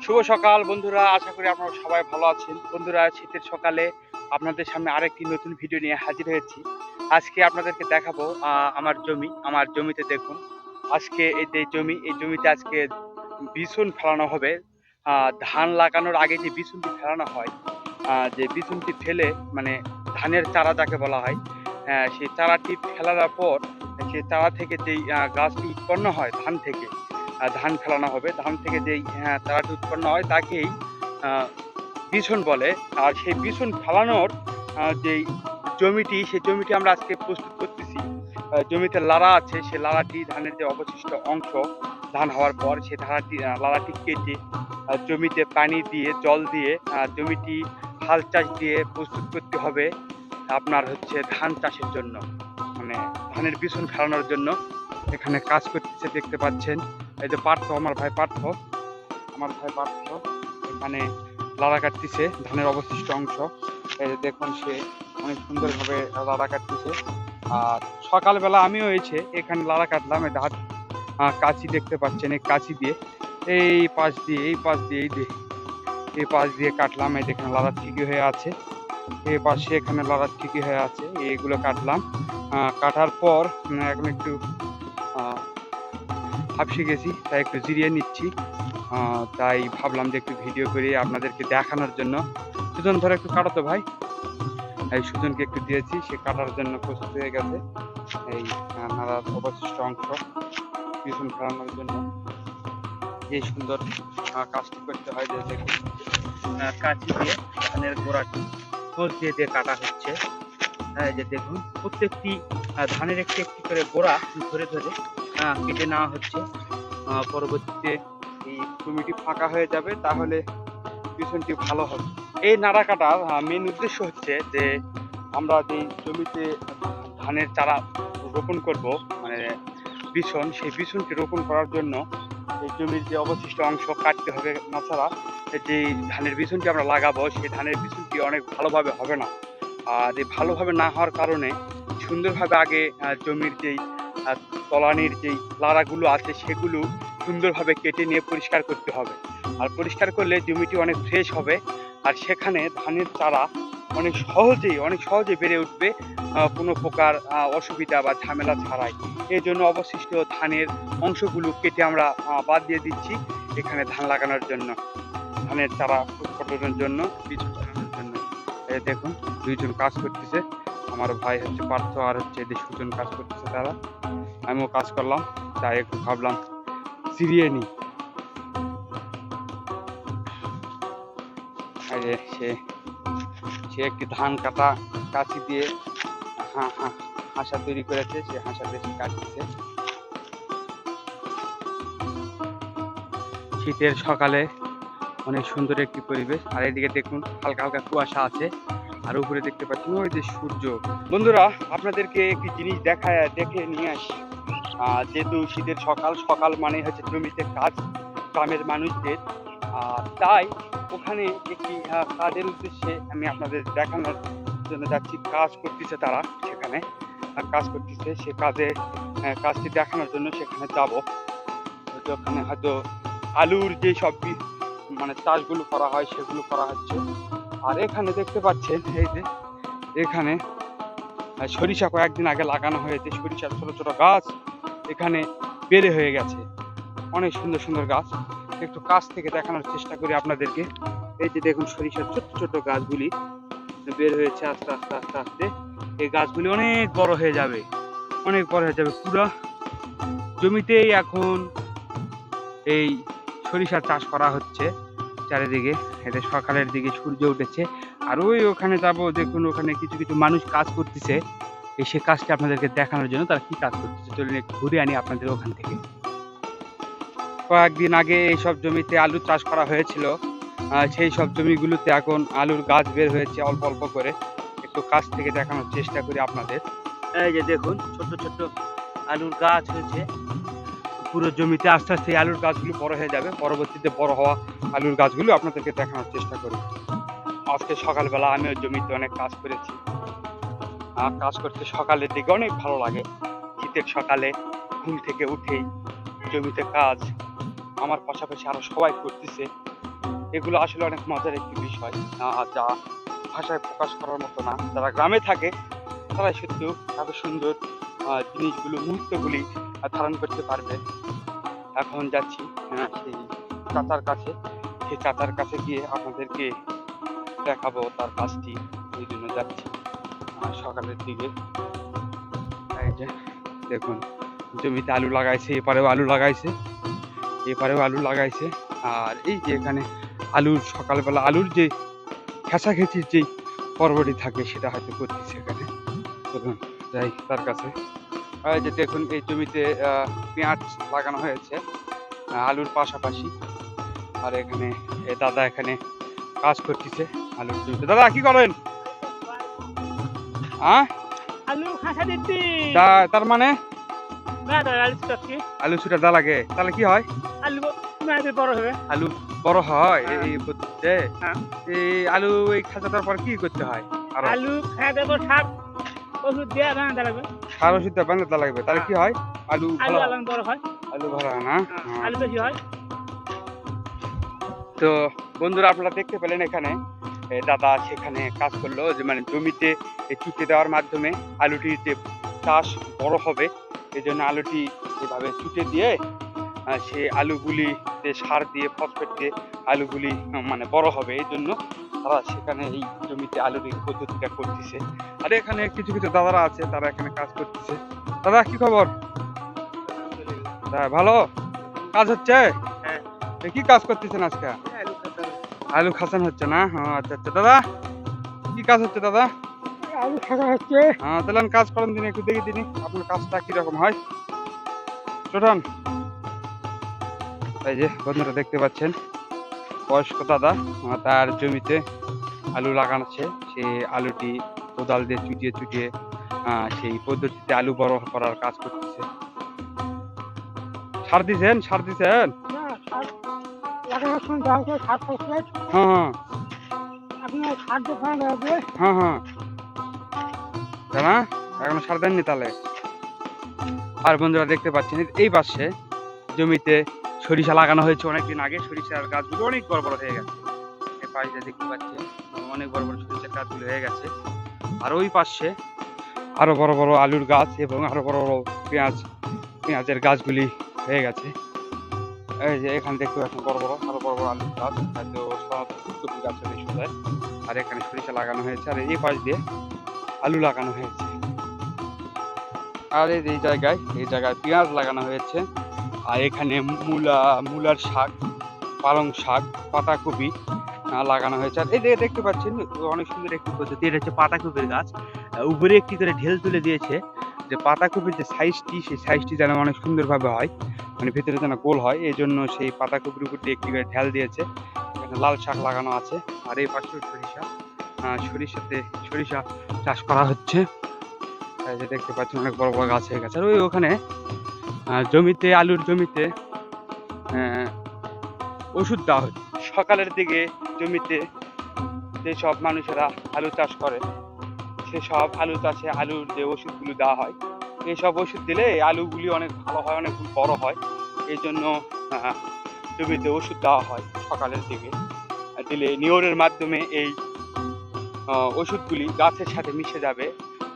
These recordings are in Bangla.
শুভ সকাল বন্ধুরা, আশা করি আপনারা সবাই ভালো আছেন। বন্ধুরা, শীতের সকালে আপনাদের সামনে আরেকটি নতুন ভিডিও নিয়ে হাজির হয়েছি। আজকে আপনাদেরকে দেখাবো আমার জমিতে দেখুন। আজকে এই জমিতে আজকে বিছুন ফেলানো হবে। ধান লাগানোর আগে যে বিছুনটি ফেলানো হয়, যে বিছুনটি ফেলে মানে ধানের চারা যাকে বলা হয়, সেই চারাটি ফেলানোর পর সেই চারা থেকে যেই গাছটি উৎপন্ন হয় ধান থেকে, ধান ফেলানো হবে। ধান থেকে যেই চারাটি উৎপন্ন হয় তাকেই বিছন বলে। আর সেই বিছন ফেলানোর যেই সেই জমিটি আমরা আজকে প্রস্তুত করতেছি। জমিতে লারা আছে, সেই লারাটি ধানের যে অবশিষ্ট অংশ ধান হওয়ার পর সেই লারাটি কেটে জমিতে পানি দিয়ে জল দিয়ে জমিটি হাল চাষ দিয়ে প্রস্তুত করতে হবে আপনার হচ্ছে ধান চাষের জন্য, মানে ধানের বিছন ফেলানোর জন্য। এখানে কাজ করতেছে দেখতে পাচ্ছেন। এই যে আমার ভাই পার্থ এখানে লাড়া কাটতেছে ধানের অবশিষ্ট অংশ। এই যে দেখুন, সে অনেক সুন্দরভাবে লাড়া কাটতেছে। আর সকালবেলা আমিও এখানে লাড়া কাটলাম। এই হাত কাঁচি দেখতে পাচ্ছেন, এই কাঁচি দিয়ে এই পাশ দিয়ে কাটলাম। এই দেখেন লাড়া ঠিকই হয়ে আছে, এই পাশে এখানে লাড়া ঠিকই হয়ে আছে। এইগুলো কাটলাম। কাটার পর এখন একটু হাঁপিয়ে গেছি, তাই একটু জিরিয়ে নিচ্ছি। তাই ভাবলাম যে একটু ভিডিও করে আপনাদেরকে দেখানোর জন্য। সুজন, ধরে একটু কাটাতো ভাই। এই সুজনকে একটু দিয়েছি, সে কাটার জন্য প্রস্তুত হয়ে গেছে। এই নাড়ার অবশিষ্ট অংশ পিছন ফেরানোর জন্য এই সুন্দর কাজটি করতে হয়। যে দেখুন, কাঁচি দিয়ে ধানের গোড়াটি দিয়ে কাটা হচ্ছে। এই যে দেখুন, প্রত্যেকটি ধানের একটি একটি করে গোড়া ধরে ধরে কেটে নেওয়া হচ্ছে। পরবর্তীতে এই জমিটি ফাঁকা হয়ে যাবে, তাহলে পিছনটি ভালো হবে। এই নাড়া কাটার মেন উদ্দেশ্য হচ্ছে যে আমরা যে জমিতে ধানের চারা রোপণ করব, মানে বিছন, সেই বিছনটি রোপণ করার জন্য এই জমির যে অবশিষ্ট অংশ কাটতে হবে। তাছাড়া যে ধানের বিছনটি আমরা লাগাবো, সেই ধানের বিছনটি অনেক ভালোভাবে হবে না। আর এই ভালোভাবে না হওয়ার কারণে সুন্দরভাবে আগে জমির যেই তলানির যেই লাড়াগুলো আছে সেগুলো সুন্দরভাবে কেটে নিয়ে পরিষ্কার করতে হবে। আর পরিষ্কার করলে জমিটি অনেক ফ্রেশ হবে, আর সেখানে ধানের চারা অনেক সহজে বেড়ে উঠবে, কোনো প্রকার অসুবিধা বা ঝামেলা ছাড়াই। এই জন্য অবশিষ্ট ধানের অংশগুলো কেটে আমরা বাদ দিয়ে দিচ্ছি এখানে ধান লাগানোর জন্য, ধানের চারা উৎপাদনের জন্য, বীজ ফোটানোর জন্য। দেখুন, দুইজন কাজ করতেছে। আমার ভাই হচ্ছে পার্থ, আর হচ্ছে এদের সুজন কাজ করতেছে। তারা, আমিও কাজ করলাম, তাই একটু ভাবলাম জিরিয়ে নিই। সে একটি ধান কাটা কাঁচি দিয়ে হাঁসা তৈরি করেছে, সে হাঁসা দিয়ে কাটতেছে। শীতের সকালে অনেক সুন্দর একটি পরিবেশ। আর এদিকে দেখুন, হালকা হালকা কুয়াশা আছে, আর উপরে দেখতে পাচ্ছেন ওই যে সূর্য। বন্ধুরা, আপনাদেরকে একটি জিনিস দেখে নিয়ে আসি। যেহেতু শীতের সকাল মানে হচ্ছে জমিতে কাজ, গ্রামের মানুষদের। তাই ওখানে একটি কাজের উদ্দেশ্যে আমি আপনাদের দেখানোর জন্য যাচ্ছি। কাজ করতেছে তারা, সেখানে কাজ করতেছে। সে কাজটি দেখানোর জন্য সেখানে যাব। ওখানে হয়তো আলুর যে সব মানে চাষগুলো করা হয় সেগুলো করা হচ্ছে। আর এখানে দেখতে পাচ্ছেন, এই যে এখানে সরিষা কয়েকদিন আগে লাগানো হয়েছে। সরিষার ছোট ছোট গাছ এখানে বেড়ে হয়ে গেছে, অনেক সুন্দর সুন্দর গাছ। একটু কাছ থেকে দেখানোর চেষ্টা করি আপনাদেরকে। এই যে দেখুন, সরিষার ছোট ছোট গাছগুলি বের হয়েছে আস্তে আস্তে আস্তে আস্তে। এই গাছগুলি অনেক বড় হয়ে যাবে, পুরো জমিতেই এখন এই সরিষার চাষ করা হচ্ছে চারিদিকে। এতে সকালের দিকে সূর্য উঠেছে। আর ওখানে যাবো, দেখুন ওখানে কিছু কিছু মানুষ কাজ করতেছে। সে কাজটা আপনাদেরকে দেখানোর জন্য তারা কি কাজ করতেছে, চলুন একটু ঘুরে আনি আপনাদের ওখান থেকে। কয়েকদিন আগে এইসব জমিতে আলু চাষ করা হয়েছিল। সেই সব জমিগুলোতে এখন আলুর গাছ বের হয়েছে অল্প অল্প করে। একটু কাছ থেকে দেখানোর চেষ্টা করি আপনাদের। এই যে দেখুন, ছোট ছোট আলুর গাছ হয়েছে পুরো জমিতে। আস্তে আস্তে আলুর গাছগুলো বড় হয়ে যাবে। পরবর্তীতে বড় হওয়া আলুর গাছগুলো আপনাদেরকে দেখানোর চেষ্টা করি। আজকে সকালবেলা আমিও জমিতে অনেক কাজ করেছি। কাজ করতে সকালের দিকে অনেক ভালো লাগে। শীতের সকালে ঘুম থেকে উঠেই জমিতে কাজ, আমার পাশাপাশি আরো সবাই করতেছে। এগুলো আসলে অনেক মজার একটি বিষয়, যা ভাষায় প্রকাশ করার মতো না। যারা গ্রামে থাকে তারা শুধু এত সুন্দর জিনিসগুলো, মুহূর্তগুলি ধারণ করতে পারবে। এখন যাচ্ছি সেই চাচার কাছে। সেই চাচার কাছে গিয়ে আপনাদেরকে দেখাবো তার কাজটি, এই জন্য যাচ্ছি সকালের দিকে। এই যে দেখুন, জমিতে আলু লাগাইছে, এপারেও আলু লাগাইছে, এপারেও আলু লাগাইছে। আর এই যে এখানে আলুর সকালবেলা আলুর যে খেঁচাখেচির যে পর্বটি থাকে সেটা হয়তো করতেছে এখানে। চলুন যাই তার কাছে। এই যে দেখুন, এই জমিতে পেঁয়াজ লাগানো হয়েছে আলুর পাশাপাশি। আর এখানে দাদা এখানে কাজ করতেছে আলুর জমিতে। দাদা কি করেন? হ্যাঁ, আলু খাসা দিচ্ছি। তার মানে আলু ছুটাচ্ছি। আলু ছুটা দা লাগে, তাহলে কি হয়? আলু বড় হবে। আলু বড় হয় হ্যাঁ। এই পদ্ধতিতে? হ্যাঁ। এই আলু এই খাঁচা দেওয়ার পর কি করতে হয়? আর আলু খাওয়া দেবো, সার ওষুধ দিয়ে বানাতে লাগবে। সার ওষুধ দিয়ে বানাতে লাগবে, তাহলে কি হয়? আলু আলু ভালো, আলু বড় হয়। আলু ভালো হয় না? আলু বেশি হয়। তো বন্ধুরা, আপনারা দেখতে পেলেন এখানে দাদা সেখানে কাজ করলো, যে মানে জমিতে চুটে দেওয়ার মাধ্যমে আলুটির যে চাষ বড় হবে, এই জন্য আলুটি এভাবে চুটে দিয়ে সে আলুগুলিতে সার দিয়ে, ফসফেট দিয়ে আলুগুলি মানে বড় হবে। এই জন্য তারা সেখানে এই জমিতে আলুর এই পদ্ধতিটা করতেছে। আর এখানে কিছু কিছু দাদারা আছে, তারা এখানে কাজ করতেছে। দাদা কি খবর? ভালো কাজ হচ্ছে? হ্যাঁ। কি কাজ করতেছেন আজকে? আলু খাসান হচ্ছে না? আচ্ছা আচ্ছা। দাদা কি কাজ হচ্ছে দাদা? আলু খাসা হচ্ছে। তাহলে কাজ করেন দিন, একটু দেখি দিনই আপনার কাজটা কিরকম হয়। চটান। এই যে বন্ধুরা দেখতে পাচ্ছেন, বয়স্ক দাদা তার জমিতে আলু লাগাচ্ছে। সে আলুটি কোদাল দিয়ে চুটিয়ে চুটিয়ে সেই পদ্ধতিতে আলু বড় করার কাজ করতেছে। সার দিছেন? সার দিছেন? হ্যাঁ হ্যাঁ হ্যাঁ। হ্যাঁ, এখনো সার দেননি তাহলে? আর বন্ধুরা দেখতে পাচ্ছেন এই পাশে জমিতে সরিষা লাগানো হয়েছে অনেকদিন আগে। সরিষার গাছগুলো অনেক বড় বড় হয়ে গেছে। এই পাশে দেখতে পাচ্ছেন অনেক বড় বড় সরিষার গাছগুলো হয়ে গেছে। আর ওই পাশে আরো বড় বড় আলুর গাছ এবং আরো বড় বড় পেঁয়াজের গাছগুলি হয়ে গেছে। এই যে এখানে দেখতে পাচ্ছেন বড় বড় আরো বড় বড় আলুর গাছ, হয়তো ফুলকপি গাছের এই সময়। আর এখানে সরিষা লাগানো হয়েছে, আর এই পাশ দিয়ে আলু লাগানো হয়েছে। আর এই জায়গায় পেঁয়াজ লাগানো হয়েছে। আর এখানে মূলার শাক, পালং শাক, পাতাকপি লাগানো হয়েছে। আর এই দেখতে পাচ্ছেন অনেক সুন্দর একটি পদ্ধতি, এটা হচ্ছে পাতাকপির গাছ। উপরে একটি করে ঢেল তুলে দিয়েছে, যে পাতাকপির যে সাইজটি, সেই সাইজটি যেন অনেক সুন্দরভাবে হয়, মানে ভেতরে যেন গোল হয়। এই জন্য সেই পাতাকপির উপর দিয়ে একটি করে ঢেল দিয়েছে। এখানে লাল শাক লাগানো আছে। আর এই পাশে সরিষা চাষ করা হচ্ছে। এই যে দেখতে পাচ্ছেন অনেক বড় বড় গাছ হয়ে গেছে। আর ওখানে জমিতে, আলুর জমিতে ওষুধ দেওয়া হচ্ছে। সকালের দিকে জমিতে যেসব মানুষেরা আলু চাষ করে, সেসব আলু চাষে আলুর যে ওষুধগুলো দেওয়া হয়, এইসব ওষুধ দিলে আলুগুলি অনেক ভালো হয়, অনেক বড় হয়। এই জন্য জমিতে ওষুধ দেওয়া হয় সকালের দিকে। দিলে নিয়রের মাধ্যমে এই ওষুধগুলি গাছের সাথে মিশে যাবে,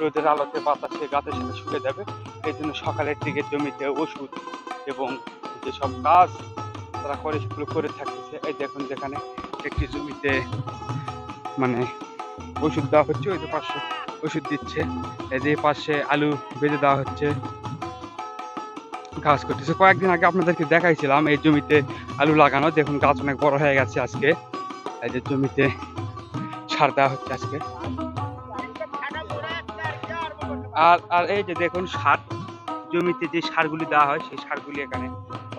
রোদের আলোতে বাতাসে গাছের সাথে শুকে যাবে। এই জন্য সকালের দিকে জমিতে ওষুধ এবং যেসব কাজ তারা করে সেগুলো করে থাকতেছে। এই দেখুন, যেখানে একটি জমিতে মানে ওষুধ দেওয়া হচ্ছে, ওই যে পাশে ওষুধ দিচ্ছে। এই যে পাশে আলু বেঁধে দেওয়া হচ্ছে, কাজ করতেছে। কয়েকদিন আগে আপনাদেরকে দেখাইছিলাম এই জমিতে আলু লাগানো। দেখুন গাছ অনেক বড় হয়ে গেছে আজকে। এই যে জমিতে সার দেওয়া হচ্ছে আজকে। আর এই যে দেখুন সার, জমিতে যে সারগুলি দেওয়া হয় সেই সারগুলি এখানে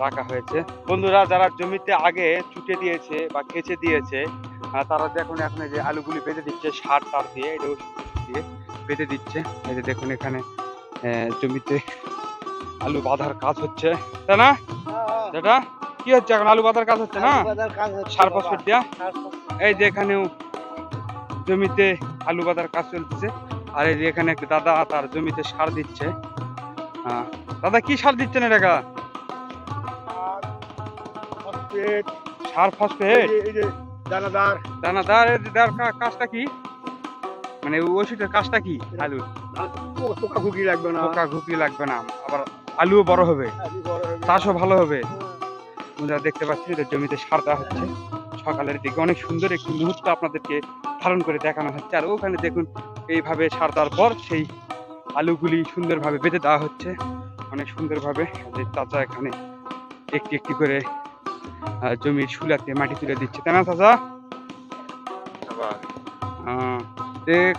রাখা হয়েছে। বন্ধুরা, যারা জমিতে আগে চুটে দিয়েছে বা কেচে দিয়েছে, তারা দেখুন এখন এই যে আলুগুলি বেঁধে দিচ্ছে সার টার দিয়ে, এটা ওষুধ দিয়ে বেঁধে দিচ্ছে। এই যে দেখুন এখানে জমিতে আলু বাঁধার কাজ হচ্ছে, তাই না? যেটা কি হচ্ছে এখন, আলু বাঁধার কাজ হচ্ছে না, সার ফসফেট দিয়া। এই যে এখানেও জমিতে আলু বাঁধার কাজ চলতেছে। আর এই যে এখানে একটা দাদা তার জমিতে সার দিচ্ছে। দাদা কি সার দিচ্ছেন এটা? সার ফসফেট এই যে দানাদার দানাদার দেওয়ার কাজটা কি, মানে ওষুধের কাজটা কি? আলু পোকা খুকি লাগবে না, পোকা ঘুপি লাগবে না, আবার আলুও বড় হবে, আলু বড় হবে। চাষও ভালো হবে। বন্ধুরা দেখতে পাচ্ছি এটা জমিতে সার দেওয়া হচ্ছে সকালের দিকে, অনেক সুন্দর একটি মুহূর্ত আপনাদেরকে ধারণ করে দেখানো হচ্ছে। আর ওখানে দেখুন এইভাবে সার দেওয়ার পর সেই আলুগুলি সুন্দরভাবে বেঁধে দেওয়া হচ্ছে, অনেক সুন্দরভাবে। যে চাচা এখানে একটি একটি করে জমির শুলাতে মাটি তুলে দিচ্ছে, তাই না চাচা?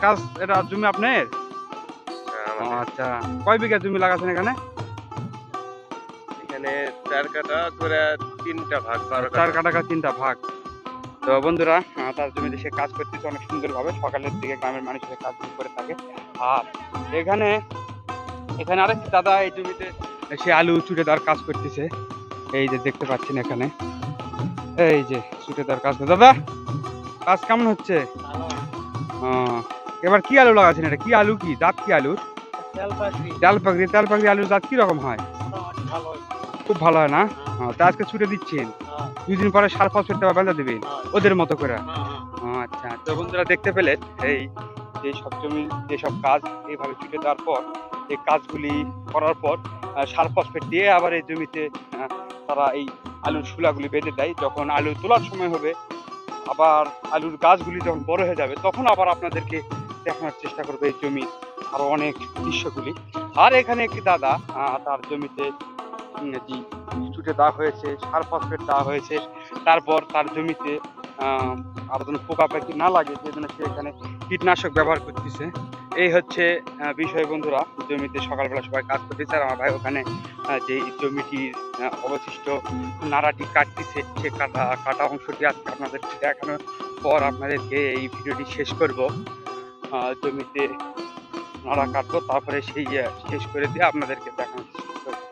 কাজ এটা জমি আপনার? ও আচ্ছা, কয় বিঘা জমি লাগাচ্ছেন এখানে? এখানে 4 কাঠা করে 3টা ভাগ, 4 কাঠা করে 3টা ভাগ। তো বন্ধুরা তার জমিতে সে কাজ করতেছে অনেক সুন্দরভাবে, সকালের দিকে গ্রামের মানুষের কাজ করে থাকে। আর এখানে এখানে আরেকটি দাদা এই জমিতে সে আলু চুটে দেওয়ার কাজ করতেছে, এই যে দেখতে পাচ্ছেন এখানে, এই যে চুটে দেওয়ার কাজ। দাদা কাজ কেমন হচ্ছে? এবার কি আলু লাগাচ্ছেন, এটা কি আলু, কি জাত কি আলুর? তেলপাকড়ি। তেলপাকড়ি আলুর জাত কি রকম হয়? খুব ভালো হয় না? তা আজকে ছুটে দিচ্ছেন, 2 দিন পরে সার ফসফেট বেঁধে দেবেন ওদের মতো করে। আচ্ছা, তো বন্ধুরা দেখতে পেলেন এই যেসব জমি যেসব কাজ এইভাবে ছুটে দেওয়ার পর, এই কাজগুলি করার পর সার ফসফেট দিয়ে আবার এই জমিতে তারা এই আলুর শুলাগুলি বেঁধে দেয়। যখন আলু তোলার সময় হবে, আবার আলুর গাছগুলি যখন বড় হয়ে যাবে, তখন আবার আপনাদেরকে দেখানোর চেষ্টা করবে এই জমির আরো অনেক দৃশ্যগুলি। আর এখানে একটি দাদা তার জমিতে ছুটে দেওয়া হয়েছে, সার ফসফেট দেওয়া হয়েছে, তারপর তার জমিতে আর যেন পোকা পাখি না লাগে সেজন্য সে এখানে কীটনাশক ব্যবহার করতেছে। এই হচ্ছে বিষয় বন্ধুরা, জমিতে সকালবেলা সবাই কাজ করতেছে। আর আমার ভাই ওখানে যে জমিটির অবশিষ্ট নাড়াটি কাটতেছে, সে কাটা অংশটি আজকে আপনাদেরকে দেখানোর পর আপনাদেরকে এই ভিডিওটি শেষ করব। জমিতে নাড়া কাটবো, তারপরে সেই শেষ করে দিয়ে আপনাদেরকে দেখানোর চেষ্টা করবো।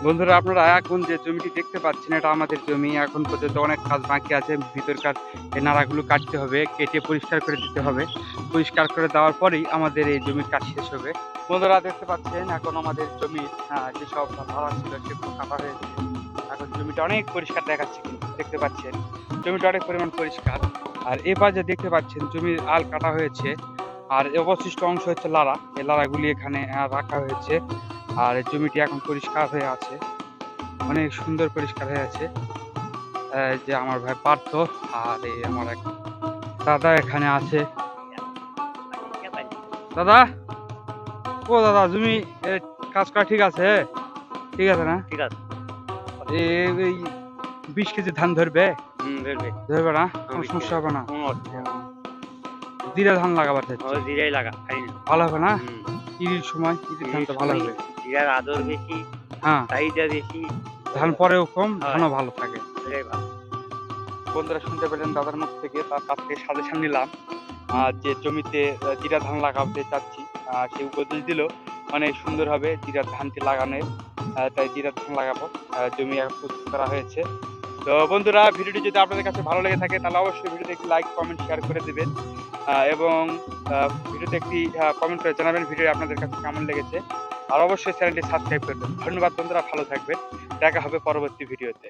বন্ধুরা আপনারা এখন যে জমিটি দেখতে পাচ্ছেন এটা আমাদের জমি, এখন পর্যন্ত অনেক কাজ বাকি আছে। ভিতরকার এই নাড়াগুলো কাটতে হবে, কেটে পরিষ্কার করে দিতে হবে। পরিষ্কার করে দেওয়ার পরেই আমাদের এই জমির কাজ শেষ হবে। বন্ধুরা দেখতে পাচ্ছেন এখন আমাদের জমি যেসব নাড়া ছিল সেগুলো কাটা হয়েছে। এখন জমিটা অনেক পরিষ্কার দেখাচ্ছে, কিন্তু দেখতে পাচ্ছেন জমিটা অনেক পরিমাণ পরিষ্কার। আর এবার যে দেখতে পাচ্ছেন জমির আল কাটা হয়েছে, আর অবশিষ্ট অংশ হচ্ছে লাড়া, এই লাড়াগুলি এখানে রাখা হয়েছে। আর জমিটি এখন পরিষ্কার হয়ে আছে, অনেক সুন্দর পরিষ্কার হয়ে আছে। যে আমার ভাই পার্থ আর এই আমার এক দাদা এখানে আছে। দাদা, ও দাদা জমি কাজ করা ঠিক আছে? ঠিক আছে না? ঠিক আছে। এই 20 কেজি ধান ধরবে? ধরবে। ধরবে না? কোনো সমস্যা হবে না? জিরা ধান লাগাবার চাইছি। জিরাই লাগা, খাই না। ভালো হবে না? ইরির সময় ইরির ধান তো ভালো হবে। জিরার আদর বেশি, হ্যাঁ, চাহিদা বেশি, ধান পরেও কম, হয়। ধানও ভালো থাকে। এটাই ভালো। বন্ধুরা শুনতে পেলেন দাদার মুখ থেকে, তার কাছ থেকে সাজেশন নিলাম। যে জমিতে জিরা ধান লাগাতে চাচ্ছি, সে উপদেশ দিল অনেক সুন্দর হবে জিরা ধানটি লাগানোর। তাই জিরা ধান লাগাবো, জমি প্রস্তুত করা হয়েছে। তো বন্ধুরা ভিডিওটি যদি আপনাদের কাছে ভালো লেগে থাকে তাহলে অবশ্যই ভিডিওতে একটি লাইক কমেন্ট শেয়ার করে দেবেন, এবং ভিডিওতে একটি কমেন্ট করে জানাবেন ভিডিও আপনাদের কাছে কেমন লেগেছে। আর অবশ্যই চ্যানেলটি সাবস্ক্রাইব করবেন। ধন্যবাদ বন্ধুরা, ভালো থাকবেন, দেখা হবে পরবর্তী ভিডিওতে।